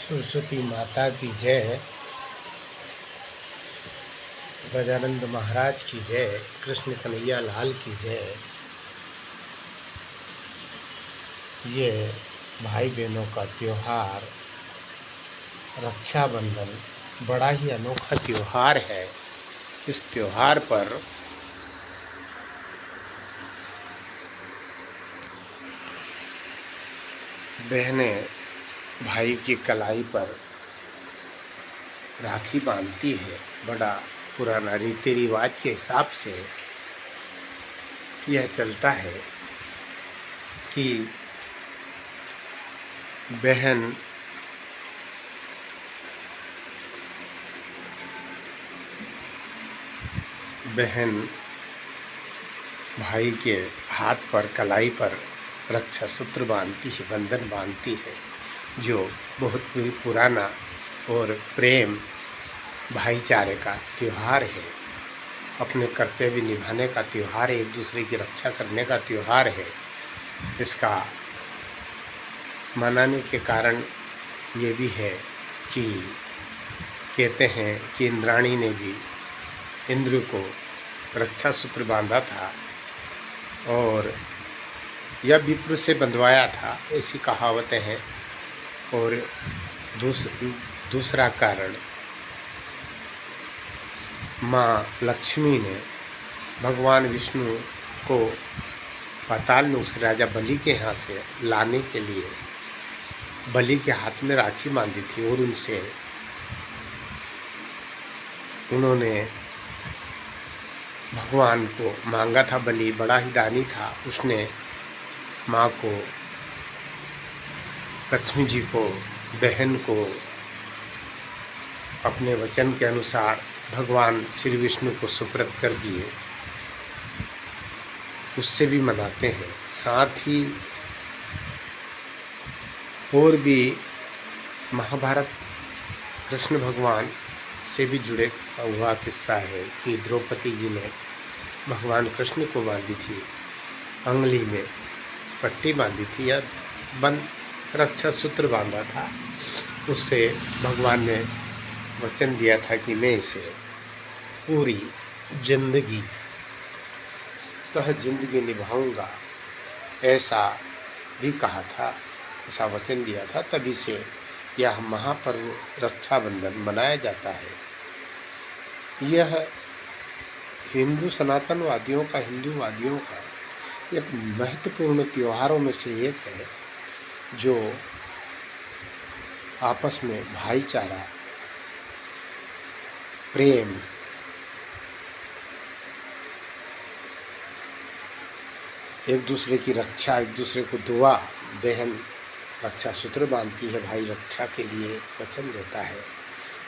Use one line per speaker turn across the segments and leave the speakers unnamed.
सरस्वती माता की जय, गजानंद महाराज की जय, कृष्ण कन्हैया लाल की जय। ये भाई बहनों का त्योहार रक्षाबंधन बड़ा ही अनोखा त्योहार है। इस त्योहार पर बहनें भाई की कलाई पर राखी बांधती है। बड़ा पुराना रीति रिवाज के हिसाब से यह चलता है कि बहन भाई के हाथ पर कलाई पर रक्षा सूत्र बांधती है, बंधन बांधती है, जो बहुत ही पुराना और प्रेम भाईचारे का त्योहार है। अपने कर्तव्य निभाने का त्योहार है, एक दूसरे की रक्षा करने का त्योहार है। इसका मनाने के कारण ये भी है कि कहते हैं कि इंद्राणी ने भी इंद्र को रक्षा सूत्र बांधा था और यह विप्र से बंधवाया था, ऐसी कहावतें हैं। और दूसरा कारण, माँ लक्ष्मी ने भगवान विष्णु को पाताल में उस राजा बलि के यहाँ से लाने के लिए बलि के हाथ में राखी बांधी थी और उनसे उन्होंने भगवान को मांगा था। बलि बड़ा ही दानी था, उसने माँ को, लक्ष्मी जी को, बहन को अपने वचन के अनुसार भगवान श्री विष्णु को सुपुर्द कर दिए। उससे भी मनाते हैं। साथ ही और भी महाभारत कृष्ण भगवान से भी जुड़े हुआ किस्सा है कि द्रौपदी जी ने भगवान कृष्ण को बांधी थी, अंगुली में पट्टी बांधी थी या रक्षा सूत्र बांधा था। उससे भगवान ने वचन दिया था कि मैं इसे पूरी जिंदगी निभाऊंगा, ऐसा भी कहा था, ऐसा वचन दिया था। तभी से यह महापर्व रक्षाबंधन मनाया जाता है। यह हिंदुवादियों का एक महत्वपूर्ण त्योहारों में से एक है, जो आपस में भाईचारा, प्रेम, एक दूसरे की रक्षा, एक दूसरे को दुआ, बहन रक्षा सूत्र बांधती है, भाई रक्षा के लिए वचन देता है।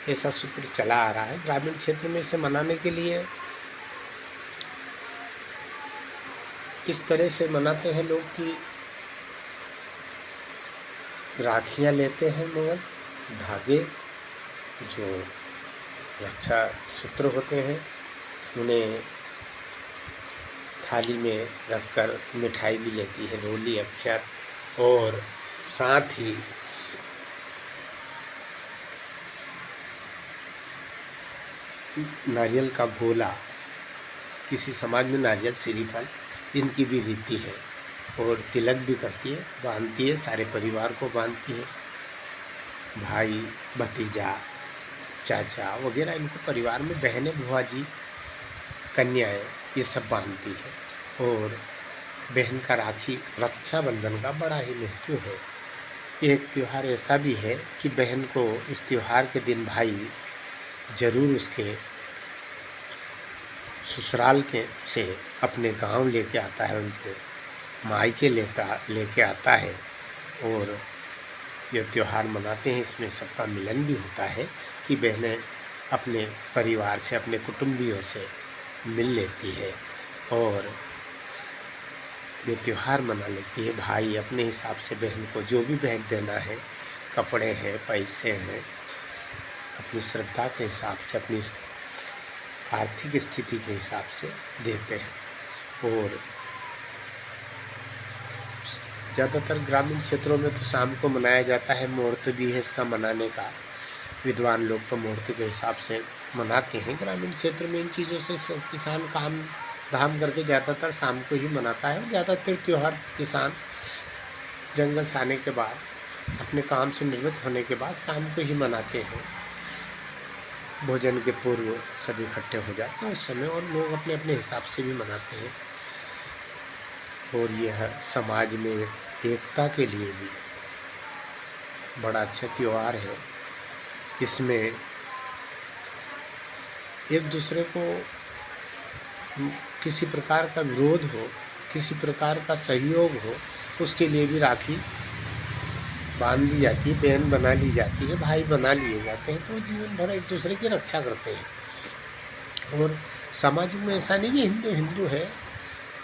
ऐसा सूत्र चला आ रहा है। ग्रामीण क्षेत्र में इसे मनाने के लिए इस तरह से मनाते हैं लोग कि राखियाँ लेते हैं, मगर धागे जो रक्षा सूत्र होते हैं उन्हें थाली में रखकर मिठाई भी लेती है, रोली, अक्षर, और साथ ही नारियल का गोला, किसी समाज में नारियल, श्रीफल, इनकी भी रीति है। और तिलक भी करती है, बांधती है, सारे परिवार को बांधती है, भाई, भतीजा, चाचा वगैरह, इनको परिवार में बहनें, बुआ जी, कन्याएं, ये सब बांधती है। और बहन का राखी रक्षाबंधन का बड़ा ही महत्व है। एक त्यौहार ऐसा भी है कि बहन को इस त्यौहार के दिन भाई जरूर उसके ससुराल के से अपने गांव लेके आता है, उनके मायके लेके आता है और यह त्यौहार मनाते हैं। इसमें सबका मिलन भी होता है कि बहनें अपने परिवार से, अपने कुटुंबियों से मिल लेती है और ये त्यौहार मना लेती है। भाई अपने हिसाब से बहन को जो भी भेंट देना है, कपड़े हैं, पैसे हैं, अपनी श्रद्धा के हिसाब से, अपनी आर्थिक स्थिति के हिसाब से देते हैं। और ज़्यादातर ग्रामीण क्षेत्रों में तो शाम को मनाया जाता है, मुहूर्त भी है इसका मनाने का। विद्वान लोग तो मुहूर्त के हिसाब से मनाते हैं। ग्रामीण क्षेत्र में इन चीज़ों से किसान काम धाम करके ज़्यादातर शाम को ही मनाता है। ज़्यादातर त्यौहार किसान जंगल से आने के बाद, अपने काम से निवृत्त होने के बाद शाम को ही मनाते हैं। भोजन के पूर्व सभी इकट्ठे हो जाते हैं उस समय, और लोग अपने अपने हिसाब से भी मनाते हैं। और यह समाज में एकता के लिए भी बड़ा अच्छा त्यौहार है। इसमें एक दूसरे को किसी प्रकार का विरोध हो, किसी प्रकार का सहयोग हो, उसके लिए भी राखी बांध दी जाती है, बहन बना ली जाती है, भाई बना लिए जाते हैं। तो जीवन भर एक दूसरे की रक्षा करते हैं। और सामाजिक में ऐसा नहीं कि हिंदू हिंदू है,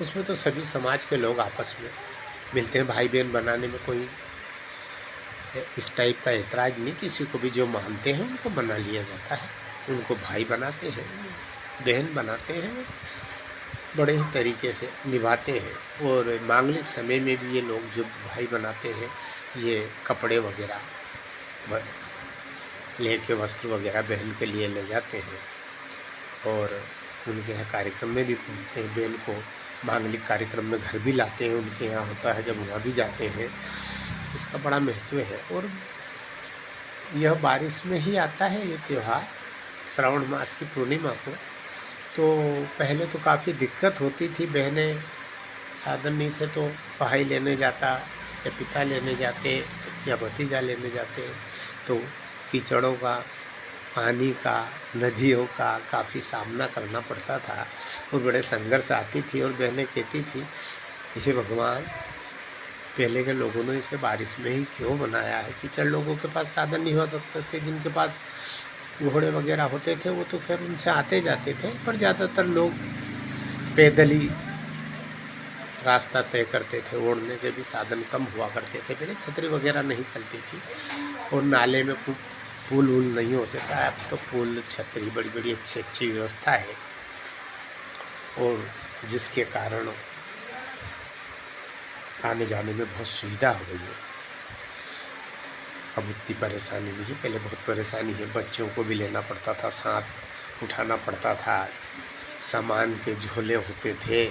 उसमें तो सभी समाज के लोग आपस में मिलते हैं। भाई बहन बनाने में कोई इस टाइप का ऐतराज़ नहीं। किसी को भी जो मानते हैं उनको बना लिया जाता है, उनको भाई बनाते हैं, बहन बनाते हैं, बड़े ही तरीके से निभाते हैं। और मांगलिक समय में भी ये लोग जो भाई बनाते हैं, ये कपड़े वगैरह लेके, वस्त्र वगैरह बहन के लिए ले जाते हैं और उनके यहाँ कार्यक्रम में भी पहुँचते हैं। बहन को मांगलिक कार्यक्रम में घर भी लाते हैं, उनके यहाँ होता है जब वहाँ भी जाते हैं। इसका बड़ा महत्व है। और यह बारिश में ही आता है ये त्यौहार, श्रावण मास की पूर्णिमा को। तो पहले तो काफ़ी दिक्कत होती थी, बहनें साधन नहीं थे तो भाई लेने जाता या पिता लेने जाते या भतीजा लेने जाते, तो कीचड़ों का, पानी का, नदियों का काफ़ी सामना करना पड़ता था और बड़े संघर्ष आती थी। और बहनें कहती थी, हे भगवान, पहले के लोगों ने इसे बारिश में ही क्यों बनाया है। कीचड़ लोगों के पास साधन नहीं हो सकते थे, जिनके पास घोड़े वगैरह होते थे वो तो खैर उनसे आते जाते थे, पर ज़्यादातर लोग पैदल ही रास्ता तय करते थे। ओढ़ने के भी साधन कम हुआ करते थे, पहले छतरी वगैरह नहीं चलती थी और नाले में पुल वूल नहीं होते थे। अब तो पुल, छतरी, बड़ी बड़ी अच्छी व्यवस्था है, और जिसके कारण आने जाने में बहुत सुविधा हो गई है। अब इतनी परेशानी नहीं, पहले बहुत परेशानी है। बच्चों को भी लेना पड़ता था, साथ उठाना पड़ता था, सामान के झोले होते थे,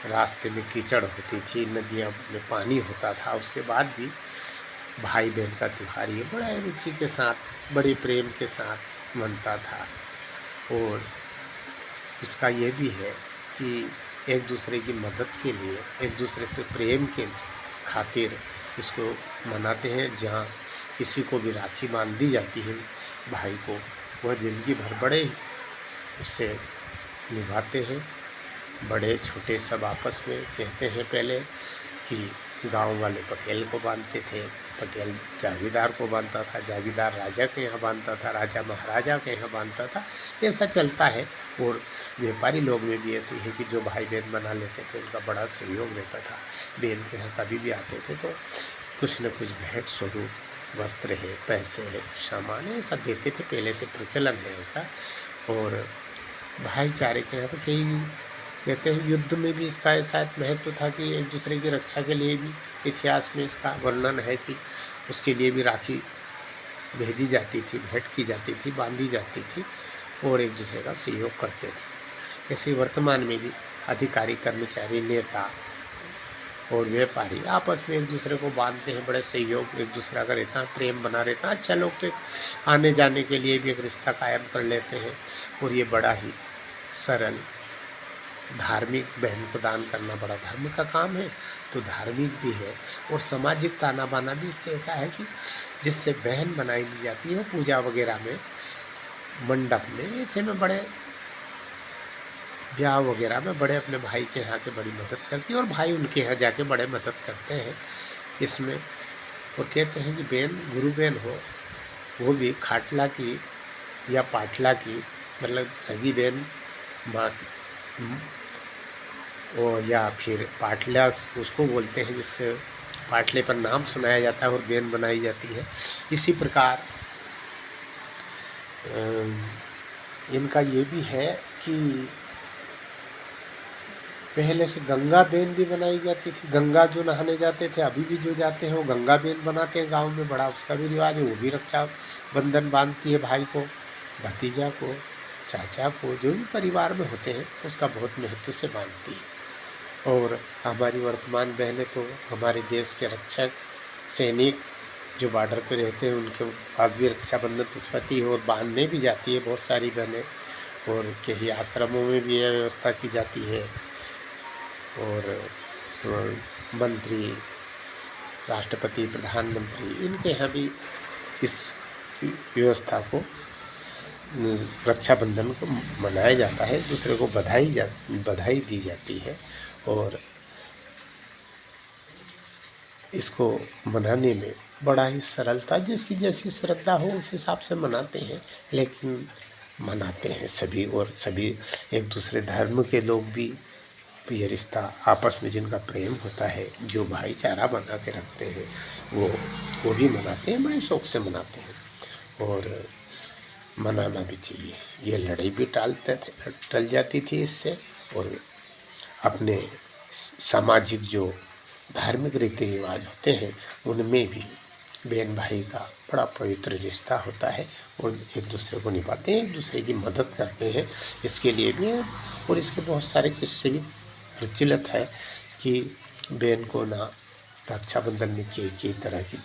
रास्ते में कीचड़ होती थी, नदियाँ में पानी होता था। उसके बाद भी भाई बहन का त्यौहार ये बड़ा रुचि के साथ, बड़े प्रेम के साथ मनता था। और इसका ये भी है कि एक दूसरे की मदद के लिए, एक दूसरे से प्रेम के खातिर इसको मनाते हैं। जहाँ किसी को भी राखी बांध दी जाती है भाई को, वह ज़िंदगी भर बड़े उससे निभाते हैं। बड़े छोटे सब आपस में कहते हैं पहले कि गांव वाले पटेल को बांधते थे, पटेल जागीरदार को बांधता था, जागीरदार राजा के यहाँ बांधता था, राजा महाराजा के यहाँ बांधता था। ऐसा चलता है। और व्यापारी लोग में भी ऐसी है कि जो भाई बहन बना लेते थे उनका बड़ा सहयोग रहता था। बहन के यहाँ कभी भी आते थे तो कुछ न कुछ भेंट स्वरूप, वस्त्र है, पैसे है, सामान है, ऐसा देते थे। पहले से प्रचलन है ऐसा। और भाईचारे के यहाँ से कई कहते हैं युद्ध में भी इसका ऐसा महत्व था कि एक दूसरे की रक्षा के लिए भी इतिहास में इसका वर्णन है कि उसके लिए भी राखी भेजी जाती थी, भेंट की जाती थी, बांधी जाती थी और एक दूसरे का सहयोग करते थे। ऐसे वर्तमान में भी अधिकारी, कर्मचारी, नेता और व्यापारी आपस में एक दूसरे को बांधते हैं। बड़े सहयोग एक दूसरा का रहता है, प्रेम बना रहता है। अच्छा, लोग तो एक आने जाने के लिए भी एक रिश्ता कायम कर लेते हैं। और ये बड़ा ही सरल, धार्मिक, बहन को दान करना बड़ा धर्म का काम है, तो धार्मिक भी है। और सामाजिक ताना बाना भी इससे ऐसा है कि जिससे बहन बनाई दी जाती है पूजा वगैरह में, मंडप में, ऐसे में बड़े ब्याह वगैरह में बड़े अपने भाई के यहाँ के बड़ी मदद करती है और भाई उनके यहाँ जाके बड़े मदद करते हैं इसमें। और कहते हैं कि बहन गुरु बहन हो, वो भी खाटला की या पाटला की, मतलब सगी बहन माँ और या फिर पाटला उसको बोलते हैं, जिससे पाटले पर नाम सुनाया जाता है और बहन बनाई जाती है। इसी प्रकार इनका ये भी है कि पहले से गंगा बेन भी बनाई जाती थी। गंगा जो नहाने जाते थे, अभी भी जो जाते हैं वो गंगा बेन बनाते हैं गांव में, बड़ा उसका भी रिवाज है। वो भी रक्षा बंधन बांधती है भाई को, भतीजा को, चाचा को, जो भी परिवार में होते हैं उसका बहुत महत्व से बांधती है। और हमारी वर्तमान बहनें तो हमारे देश के रक्षक सैनिक जो बॉर्डर पे रहते हैं उनके पास भी रक्षाबंधन पूछती है और बांधने भी जाती है बहुत सारी बहनें। और कई आश्रमों में भी यह व्यवस्था की जाती है। और मंत्री, राष्ट्रपति, प्रधानमंत्री, इनके यहाँ भी इस व्यवस्था को, रक्षाबंधन को मनाया जाता है। दूसरे को बधाई दी जाती है और इसको मनाने में बड़ा ही सरलता, जिसकी जैसी श्रद्धा हो उस हिसाब से मनाते हैं, लेकिन मनाते हैं सभी। और सभी एक दूसरे धर्म के लोग भी ये रिश्ता आपस में जिनका प्रेम होता है, जो भाईचारा बना के रखते हैं, वो भी मनाते हैं, बड़े शौक से मनाते हैं। और मनाना भी चाहिए। ये लड़ाई भी टल जाती थी इससे। और अपने सामाजिक जो धार्मिक रीति रिवाज होते हैं उनमें भी बहन भाई का बड़ा पवित्र रिश्ता होता है और एक दूसरे को निभाते हैं, एक दूसरे की मदद करते हैं। इसके लिए भी है। और इसके बहुत सारे किस्से भी प्रचलित है कि बहन को ना रक्षाबंधन में कई तरह की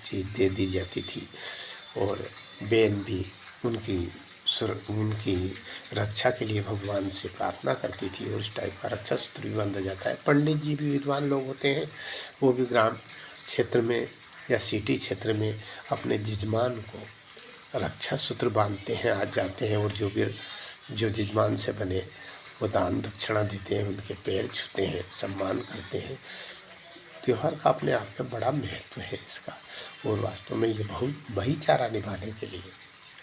चीज़ दे दी जाती थी और बहन भी उनकी रक्षा के लिए भगवान से प्रार्थना करती थी और इस टाइप का रक्षा सूत्र भी बांधा जाता है। पंडित जी भी विद्वान लोग होते हैं, वो भी ग्राम क्षेत्र में या सिटी क्षेत्र में अपने जजमान को रक्षा सूत्र बांधते हैं, आज जाते हैं और जो जजमान से बने वो दान दक्षिणा देते हैं, उनके पैर छूते हैं, सम्मान करते हैं। त्यौहार का अपने आप में बड़ा महत्व है इसका। और वास्तव में ये बहुत भाईचारा निभाने के लिए,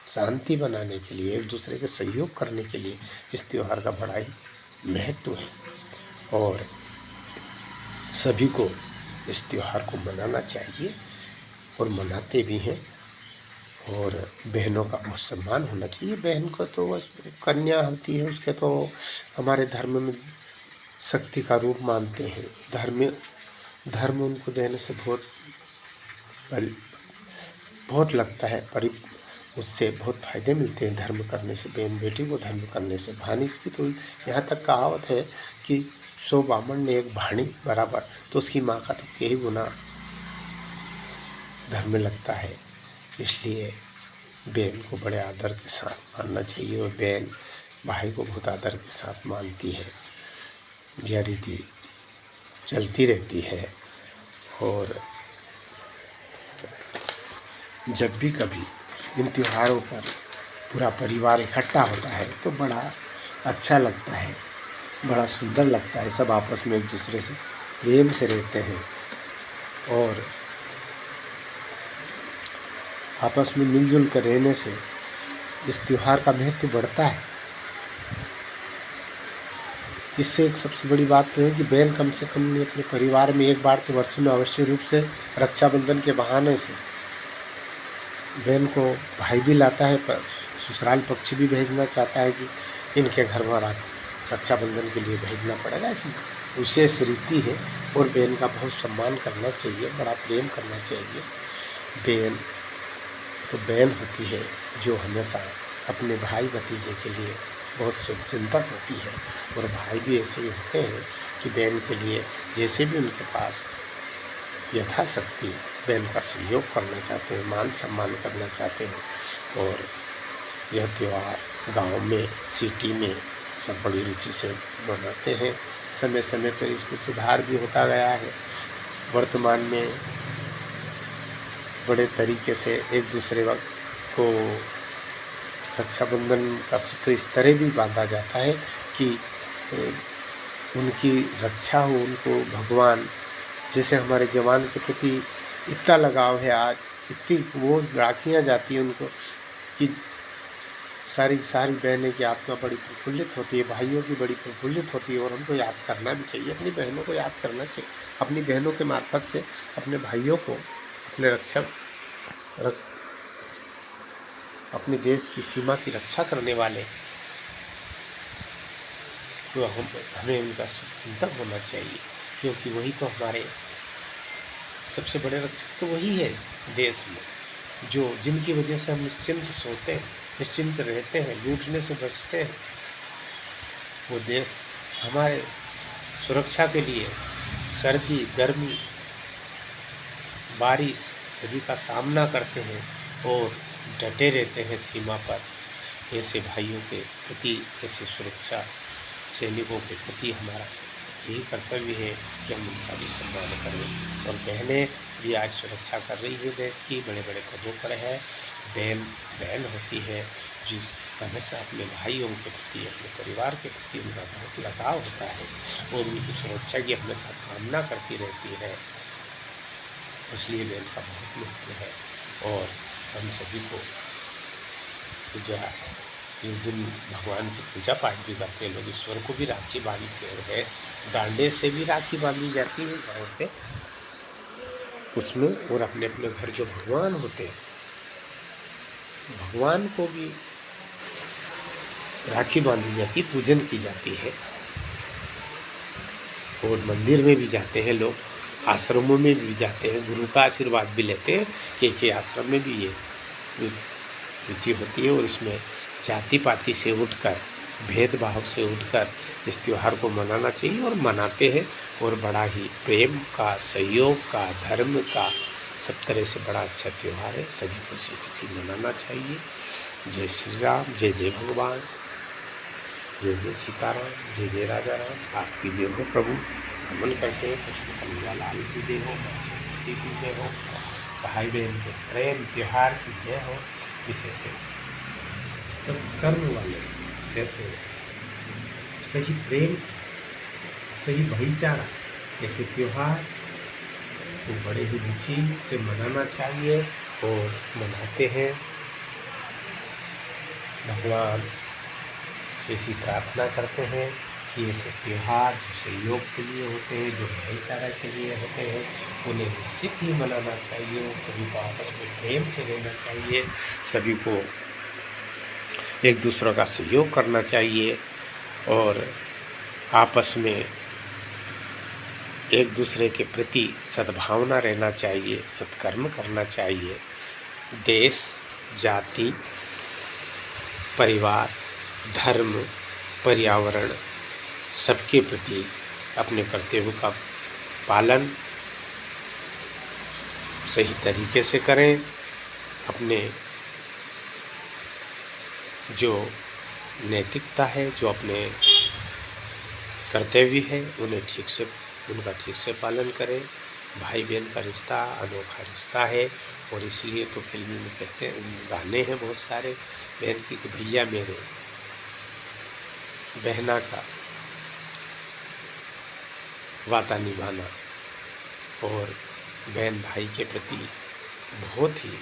शांति बनाने के लिए, एक दूसरे के सहयोग करने के लिए इस त्यौहार का बड़ा ही महत्व है। और सभी को इस त्यौहार को मनाना चाहिए और मनाते भी हैं। और बहनों का बहुत सम्मान होना चाहिए। बहन को तो बस कन्या होती है, उसके तो हमारे धर्म में शक्ति का रूप मानते हैं। धर्म उनको देने से बहुत लगता है, पर उससे बहुत फायदे मिलते हैं धर्म करने से। बहन बेटी को धर्म करने से, भानिज की तो यहाँ तक कहावत है कि 100 बामण ने एक भाणी बराबर, तो उसकी माँ का तो कई गुना धर्म लगता है। इसलिए बहन को बड़े आदर के साथ मानना चाहिए और बहन भाई को बहुत आदर के साथ मानती है। यह रीति चलती रहती है। और जब भी कभी इन त्योहारों पर पूरा परिवार इकट्ठा होता है तो बड़ा अच्छा लगता है, बड़ा सुंदर लगता है। सब आपस में एक दूसरे से प्रेम से रहते हैं और आपस में मिलजुल कर रहने से इस त्यौहार का महत्व बढ़ता है। इससे एक सबसे बड़ी बात तो है कि बहन कम से कम अपने परिवार में एक बार तो वर्ष में अवश्य रूप से रक्षाबंधन के बहाने से बहन को भाई भी लाता है, पर ससुराल पक्ष भी भेजना चाहता है कि इनके घर में रक्षाबंधन के लिए भेजना पड़ेगा। ऐसी विशेष रीति है और बहन का बहुत सम्मान करना चाहिए, बड़ा प्रेम करना चाहिए। बहन तो बहन होती है जो हमेशा अपने भाई भतीजे के लिए बहुत शुभचिंतक होती है। और भाई भी ऐसे ही होते हैं कि बहन के लिए जैसे भी उनके पास यथाशक्ति बहन का सहयोग करना चाहते हैं, मान सम्मान करना चाहते हैं। और यह त्यौहार गांव में, सिटी में सब बड़ी रुचि से मनाते हैं। समय समय पर इसमें सुधार भी होता गया है। वर्तमान में बड़े तरीके से एक दूसरे को रक्षाबंधन का सूत्र इस तरह भी बांधा जाता है कि उनकी रक्षा हो, उनको भगवान, जैसे हमारे जवान के प्रति इतना लगाव है, आज इतनी वो राखियाँ जाती हैं उनको कि सारी बहनें की आत्मा बड़ी प्रफुल्लित होती है, भाइयों की बड़ी प्रफुल्लित होती है। और हमको याद करना भी चाहिए, अपनी बहनों को याद करना चाहिए। अपनी बहनों के मार्फत से अपने भाइयों को, अपने देश की सीमा की रक्षा करने वाले तो हमें उनका चिंतक होना चाहिए, क्योंकि वही तो हमारे सबसे बड़े रक्षक तो वही है देश में, जिनकी वजह से हम निश्चिंत सोते हैं, निश्चिंत रहते हैं, लूटने से बचते हैं। वो देश हमारे सुरक्षा के लिए सर्दी, गर्मी, बारिश सभी का सामना करते हैं और डटे रहते हैं सीमा पर। ऐसे भाइयों के प्रति, ऐसे सुरक्षा सैनिकों के प्रति हमारा यही कर्तव्य है कि हम उनका भी सम्मान करें। और बहनें भी आज सुरक्षा कर रही है देश की, बड़े बड़े पदों पर है। बहन होती है जिस हमेशा अपने भाइयों के प्रति, अपने परिवार के प्रति उनका बहुत लगाव होता है और उनकी सुरक्षा की हमेशा कामना करती रहती है। इसलिए बहन का बहुत महत्व है। और हम सभी को पूजा, जिस दिन भगवान की पूजा पाठ भी करते हैं लोग, ईश्वर को भी राखी बांधते हैं। डांडे से भी राखी बांधी जाती है गाँव पे उसमें। और अपने अपने घर जो भगवान होते हैं, भगवान को भी राखी बांधी जाती, पूजन की जाती है। और मंदिर में भी जाते हैं लोग, आश्रमों में भी जाते हैं, गुरु का आशीर्वाद भी लेते हैं। कि आश्रम में भी ये रुचि होती है और इसमें जाति पाति से उठकर, भेदभाव से उठकर इस त्यौहार को मनाना चाहिए और मनाते हैं। और बड़ा ही प्रेम का, सहयोग का, धर्म का, सब तरह से बड़ा अच्छा त्यौहार है। सभी खुशी खुशी मनाना चाहिए। जय श्री राम, जय जय भगवान, जय जय सीताराम, जय जय राजा राम। आपकी जय हो प्रभु। नमन करते हैं कृष्ण कन्हैया लाल की जय हो, सरस्वती की जय हो, भाई बहन के प्रेम त्यौहार की जय हो। विशेष सब कर्म वाले जैसे सही प्रेम, सही भाईचारा, ऐसे त्यौहार तो बड़े ही रुचि से मनाना चाहिए और मनाते हैं। भगवान से ऐसी प्रार्थना करते हैं कि ऐसे त्यौहार जो सहयोग के लिए होते हैं, जो भाईचारा के लिए होते हैं, उन्हें निश्चित ही मनाना चाहिए। सभी को आपस में प्रेम से रहना चाहिए, सभी को एक दूसरे का सहयोग करना चाहिए और आपस में एक दूसरे के प्रति सद्भावना रहना चाहिए, सत्कर्म करना चाहिए। देश, जाति, परिवार, धर्म, पर्यावरण सबके प्रति अपने कर्तव्य का पालन सही तरीके से करें। अपने जो नैतिकता है, जो अपने कर्तव्य है, उन्हें उनका ठीक से पालन करें। भाई बहन का रिश्ता अनोखा रिश्ता है और इसलिए तो फिल्म में कहते हैं, गाने हैं बहुत सारे बहन की कि भैया मेरे बहना का वादा निभाना। और बहन भाई के प्रति बहुत ही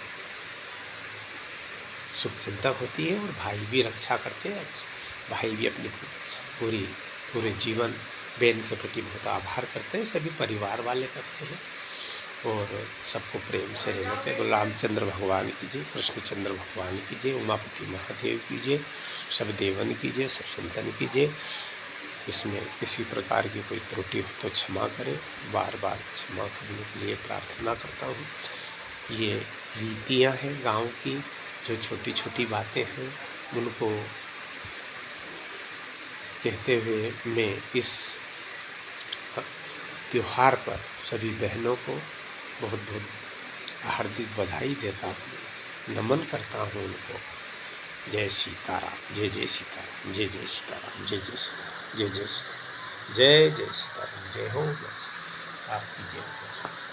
शुभचिंतक होती है और भाई भी रक्षा करते हैं। भाई भी अपनी पूरे जीवन बहन के प्रति बहुत आभार करते हैं, सभी परिवार वाले करते हैं और सबको प्रेम से रहना चाहिए। तो रामचंद्र भगवान की जय, कृष्णचंद्र भगवान की जय, उमापति महादेव की जय, सब देवन की जय, सब संतन की जय। इसमें किसी प्रकार की कोई त्रुटि हो तो क्षमा करें, बार बार क्षमा करने के लिए प्रार्थना करता हूँ। ये रीतियाँ हैं गांव की, जो छोटी छोटी बातें हैं उनको कहते हुए मैं इस त्योहार पर सभी बहनों को बहुत बहुत हार्दिक बधाई देता हूँ, नमन करता हूँ उनको। जय सीताराम, जय जय सीताराम, जय जय सीताराम, जय जय सीताराम, जय जय सीताराम, जय जय सीताराम। जय हो आपकी जय हो।